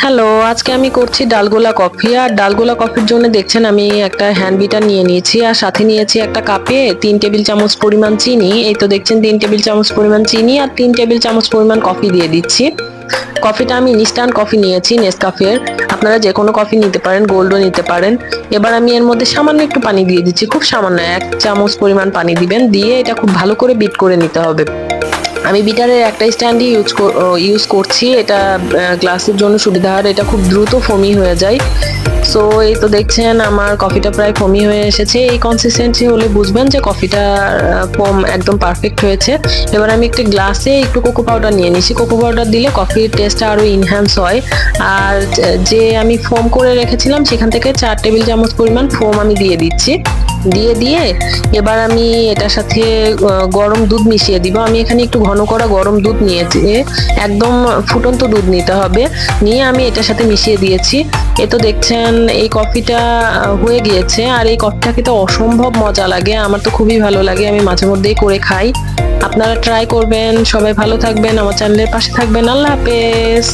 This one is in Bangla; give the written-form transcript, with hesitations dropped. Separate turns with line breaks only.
হ্যালো, আজকে আমি করছি ডালগোলা কফি। আর ডালগোলা কফির জন্য দেখছেন আমি একটা হ্যান্ড বিটার নিয়ে নিয়েছি আর সাথে নিয়েছি একটা কাপে 3 টেবিল চামচ পরিমাণ চিনি। এই তো দেখছেন 3 টেবিল চামচ পরিমাণ চিনি আর 3 টেবিল চামচ পরিমাণ কফি দিয়ে দিচ্ছি। কফিটা আমি ইনস্ট্যান্ট কফি নিয়েছি নেসকাফের। আপনারা যে কোনো কফি নিতে পারেন, গোল্ডও নিতে পারেন। এবার আমি এর মধ্যে সামান্য একটু পানি দিয়ে দিচ্ছি, খুব সামান্য 1 চামচ পরিমাণ পানি দিবেন, দিয়ে এটা খুব ভালো করে বিট করে নিতে হবে। আমি বিটারের একটা স্ট্যান্ডই ইউজ করছি, এটা গ্লাসের জন্য সুবিধা, আর এটা খুব দ্রুত ফোমি হয়ে যায়। সো এই তো দেখছেন আমার কফিটা প্রায় ফোমি হয়ে এসেছে। এই কনসিস্টেন্সি হলে বুঝবেন যে কফিটা ফোম একদম পারফেক্ট হয়েছে। এবার আমি একটা গ্লাসে একটু কোকো পাউডার নিয়ে নিছি। কোকো পাউডার দিলে কফির টেস্টটা আরো ইনহ্যান্স হয়। আর যে আমি ফোম করে রেখেছিলাম সেখান থেকে 4 টেবিল চামচ পরিমাণ ফোম আমি দিয়ে দিচ্ছি। দিয়ে এবার আমি এটার সাথে গরম দুধ মিশিয়ে দিব। আমি এখানে একটু ঘন করা গরম দুধ নিয়েছি, একদম ফুটন্ত দুধ নিতে হবে। নিয়ে আমি এটার সাথে মিশিয়ে দিয়েছি। এ তো দেখছেন এই কফিটা হয়ে গিয়েছে। আর এই কফিটা খেতে অসম্ভব মজা লাগে, আমার তো খুবই ভালো লাগে, আমি মাঝে মধ্যেই করে খাই। আপনারা ট্রাই করবেন। সবাই ভালো থাকবেন, আমার চ্যানেলের পাশে থাকবেন। আল্লাহ হাফেজ।